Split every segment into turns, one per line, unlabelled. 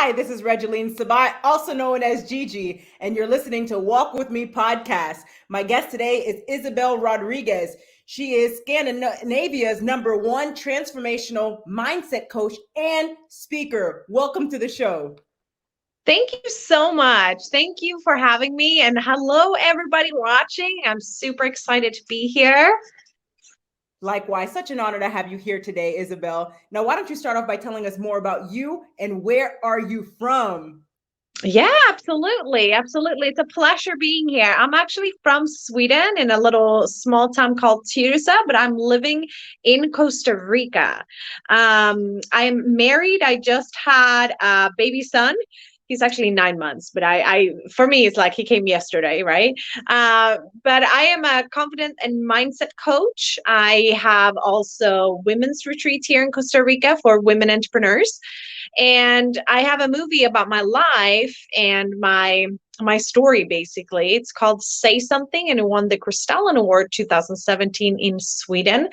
Hi, this is Regeline Sabai, also known as Gigi, and you're listening to Walk With Me podcast. My guest today is Isabell Rodriguez. She is Scandinavia's #1 transformational mindset coach and speaker. Welcome to the show.
Thank you so much. Thank you for having me. And hello, everybody watching. I'm super excited to be here.
Likewise, such an honor to have you here today, Isabell. Now, why don't you start off by telling us more about you and where are you from?
Yeah, absolutely. Absolutely. It's a pleasure being here. I'm actually from Sweden in a little small town called Tyresö, but I'm living in Costa Rica. I'm married. I just had a baby son. He's actually 9 months, but for me, it's like he came yesterday, right? But I am a confident and mindset coach. I have also women's retreats here in Costa Rica for women entrepreneurs. And I have a movie about my life and my story, basically. It's called Say Something, and it won the Kristallen Award 2017 in Sweden,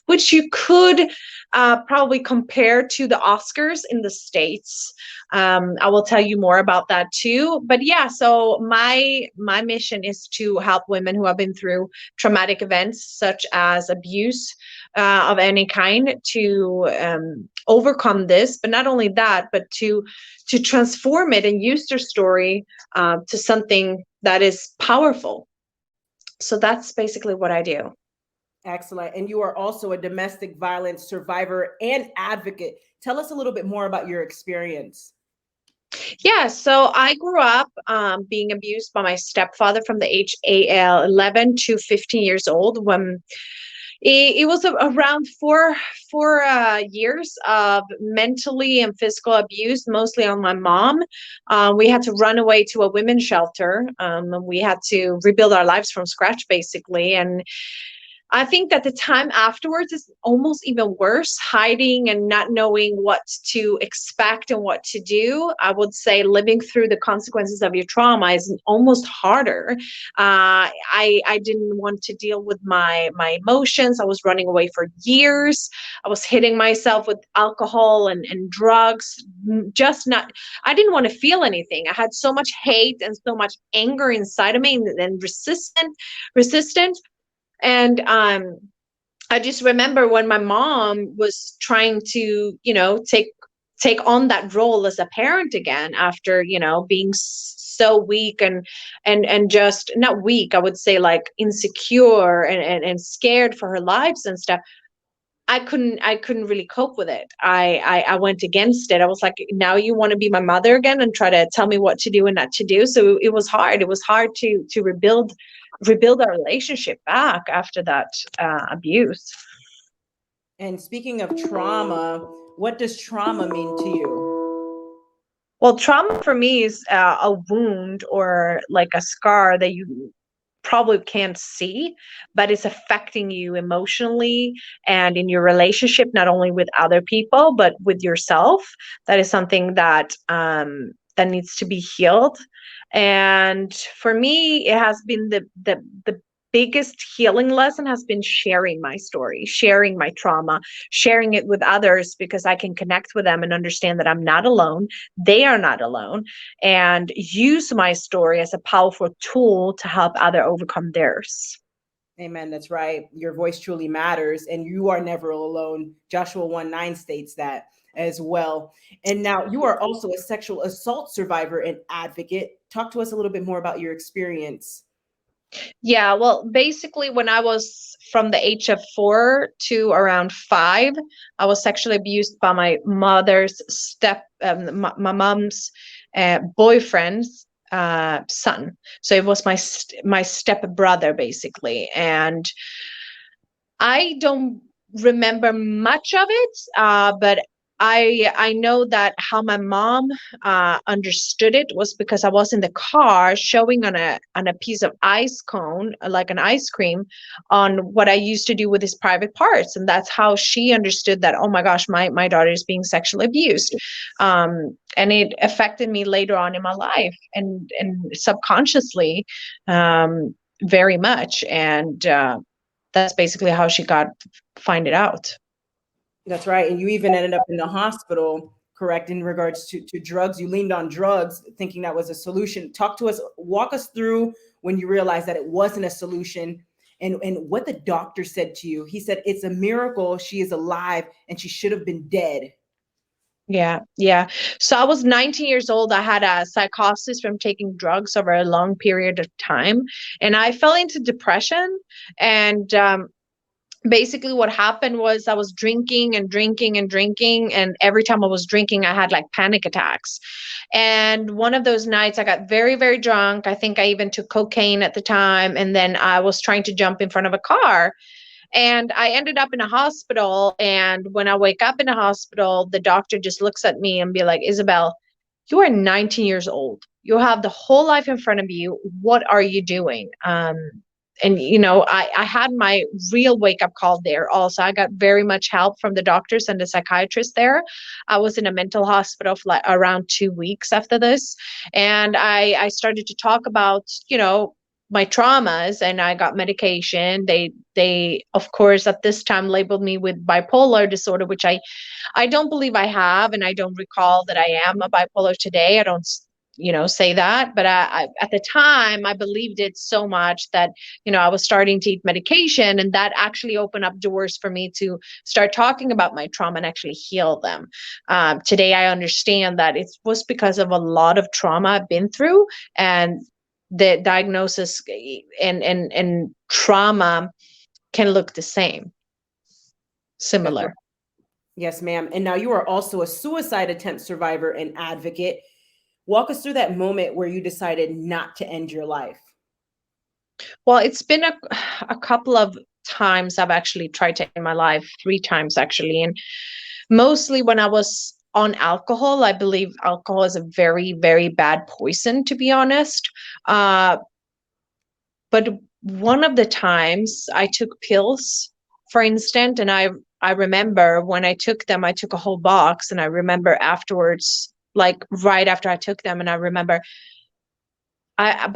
which you could probably compare to the Oscars in the States. I will tell you more about that too. But yeah, so my mission is to help women who have been through traumatic events such as abuse of any kind to overcome this, but not only that, but to transform it and use their story to something that is powerful. So that's basically what I do.
Excellent. And you are also a domestic violence survivor and advocate. Tell us a little bit more about your experience.
Yeah, so I grew up being abused by my stepfather from the age 11 to 15 years old. When it was around four years of mentally and physical abuse, mostly on my mom. We had to run away to a women's shelter. We had to rebuild our lives from scratch, basically. And I think that the time afterwards is almost even worse, hiding and not knowing what to expect and what to do. I would say living through the consequences of your trauma is almost harder. I didn't want to deal with my emotions. I was running away for years. I was hitting myself with alcohol and drugs. I didn't want to feel anything. I had so much hate and so much anger inside of me and resistance. And I just remember when my mom was trying to, take on that role as a parent again after, being so weak and just not weak, I would say like insecure and scared for her lives and stuff. I couldn't really cope with it. I went against it. I was like, now you want to be my mother again and try to tell me what to do and not to do. So it was hard. It was hard to rebuild our relationship back after that abuse.
And speaking of trauma, what does trauma mean to you?
Well, trauma for me is a wound or like a scar that you probably can't see, but it's affecting you emotionally and in your relationship, not only with other people, but with yourself. That is something that needs to be healed. And for me, it has been the biggest healing lesson has been sharing my story, sharing my trauma, sharing it with others because I can connect with them and understand that I'm not alone. They are not alone, and use my story as a powerful tool to help others overcome theirs.
Amen. That's right. Your voice truly matters, and you are never alone. Joshua 1:9 states that as well. And now you are also a sexual assault survivor and advocate. Talk to us a little bit more about your experience.
Yeah, well, basically, when I was from the age of 4 to around 5, I was sexually abused by my mother's my mom's boyfriend's son. So it was my step brother, basically, and I don't remember much of it, but I know that how my mom understood it was because I was in the car showing on a piece of ice cone, like an ice cream, on what I used to do with his private parts, and that's how she understood that. Oh my gosh, my daughter is being sexually abused, and it affected me later on in my life and subconsciously, very much, and that's basically how she find it out.
That's right. And you even ended up in the hospital correct, in regards to drugs. You leaned on drugs thinking that was a solution. Talk to us, walk us through when you realized that it wasn't a solution, and what the doctor said to you. He said, it's a miracle she is alive and she should have been dead.
Yeah, yeah. So I was 19 years old. I had a psychosis from taking drugs over a long period of time, and I fell into depression. And basically, what happened was I was drinking and drinking and drinking, and every time I was drinking, I had like panic attacks. And one of those nights, I got very, very drunk. I think I even took cocaine at the time, and then I was trying to jump in front of a car. And I ended up in a hospital. And when I wake up in a hospital, the doctor just looks at me and be like, Isabell, you are 19 years old. You have the whole life in front of you. What are you doing? And I had my real wake up call there. Also, I got very much help from the doctors and the psychiatrist there. I was in a mental hospital for like around 2 weeks after this. And I started to talk about, my traumas, and I got medication. They of course at this time labeled me with bipolar disorder, which I don't believe I have, and I don't recall that I am a bipolar today. I don't say that, but I at the time I believed it so much that I was starting to eat medication, and that actually opened up doors for me to start talking about my trauma and actually heal them. Today I understand that it was because of a lot of trauma I've been through, and the diagnosis and trauma can look the same, similar.
Yes, ma'am. And now you are also a suicide attempt survivor and advocate. Walk us through that moment where you decided not to end your life.
Well, it's been a couple of times I've actually tried to end my life, 3 times actually. And mostly when I was on alcohol. I believe alcohol is a very, very bad poison, to be honest. But one of the times I took pills, for instance, and I remember when I took them, I took a whole box, and I remember afterwards, like right after I took them, and I remember I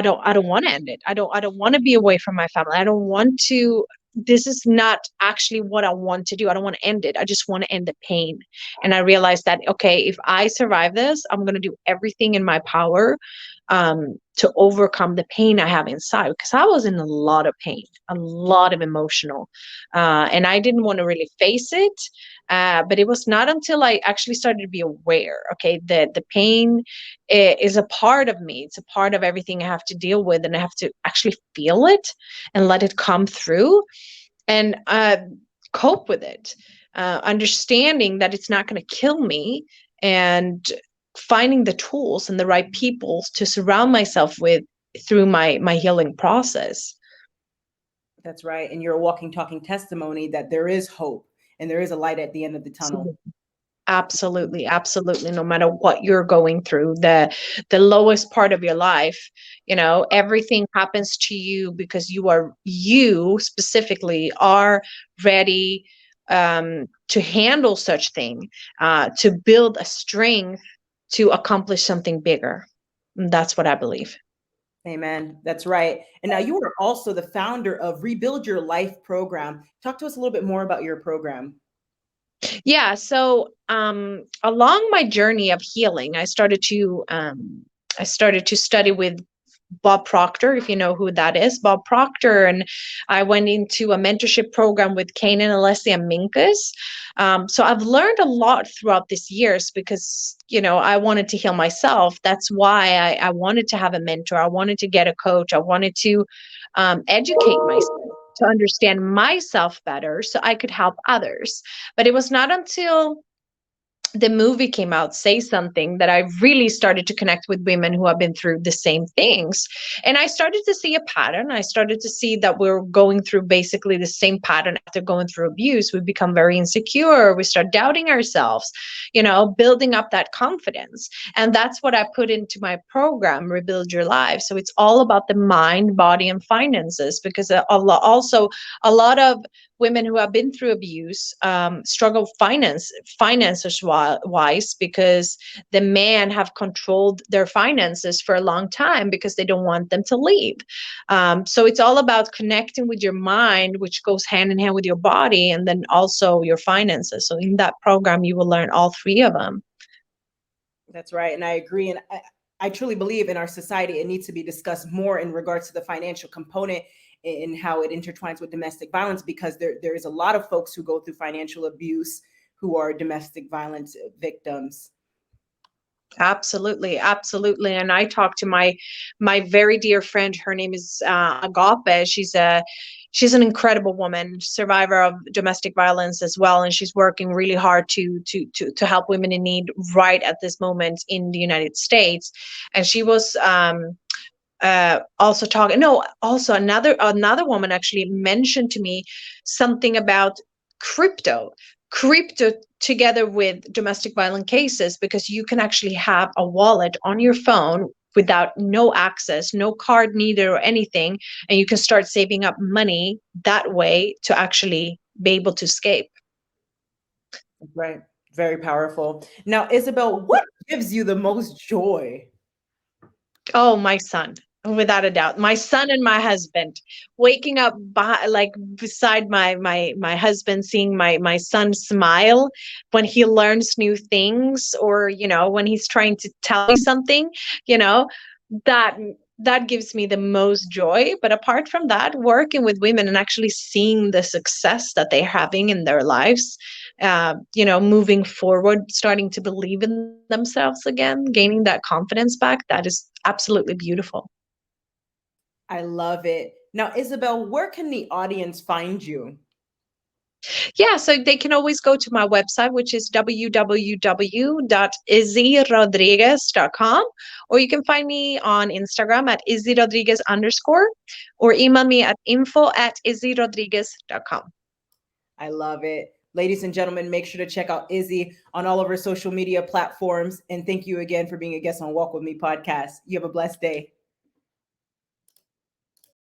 don't want to end it. I don't want to be away from my family. I don't want to. This is not actually what I want to do. I don't want to end it. I just want to end the pain. And I realized that, okay, if I survive this, I'm going to do everything in my power to overcome the pain I have inside, because I was in a lot of pain, a lot of emotional, and I didn't want to really face it. But it was not until I actually started to be aware, okay, that the pain is a part of me. It's a part of everything I have to deal with, and I have to actually feel it and let it come through and cope with it, understanding that it's not going to kill me, and finding the tools and the right people to surround myself with through my healing process.
That's right. And you're a walking, talking testimony that there is hope and there is a light at the end of the tunnel.
Absolutely, absolutely. No matter what you're going through, the lowest part of your life, everything happens to you because you specifically are ready to handle such thing, to build a strength to accomplish something bigger. And that's what I believe.
Amen. That's right. And now you are also the founder of Rebuild Your Life program. Talk to us a little bit more about your program.
Yeah. So along my journey of healing, I started to study with Bob Proctor, if you know who that is, Bob Proctor. And I went into a mentorship program with Kane and Alessia Minkus. So I've learned a lot throughout these years because, I wanted to heal myself. That's why I wanted to have a mentor. I wanted to get a coach. I wanted to educate myself, to understand myself better so I could help others. But it was not until the movie came out, Say Something, that I really started to connect with women who have been through the same things. And I started to see a pattern. I started to see that we're going through basically the same pattern after going through abuse. We become very insecure. We start doubting ourselves, building up that confidence. And that's what I put into my program, Rebuild Your Life. So it's all about the mind, body, and finances, because a lot of women who have been through abuse struggle finances wise, because the men have controlled their finances for a long time because they don't want them to leave. So it's all about connecting with your mind, which goes hand in hand with your body, and then also your finances. So in that program, you will learn all three of them.
That's right. And I agree. And I truly believe in our society, it needs to be discussed more in regards to the financial component and how it intertwines with domestic violence, because there is a lot of folks who go through financial abuse who are domestic violence victims.
Absolutely, absolutely. And I talked to my very dear friend. Her name is Agape. She's an incredible woman, survivor of domestic violence as well, and she's working really hard to help women in need right at this moment in the United States. And she was also talking. No, also another woman actually mentioned to me something about crypto together with domestic violence cases, because you can actually have a wallet on your phone without no access, no card neither or anything, and you can start saving up money that way to actually be able to escape.
Right. Very powerful. Now, Isabell, what gives you the most joy?
Oh, my son, without a doubt. My son and my husband. Waking up beside my husband, seeing my son smile when he learns new things, or when he's trying to tell me something, you know, that that gives me the most joy. But apart from that, working with women and actually seeing the success that they're having in their lives, moving forward, starting to believe in themselves again, gaining that confidence back, that is absolutely beautiful.
I love it. Now, Isabell, where can the audience find you?
Yeah, so they can always go to my website, which is www.izzyrodriguez.com, or you can find me on Instagram at izzyrodriguez_, or email me at info@izzyrodriguez.com.
I love it. Ladies and gentlemen, make sure to check out Izzy on all of her social media platforms. And thank you again for being a guest on Walk With Me podcast. You have a blessed day.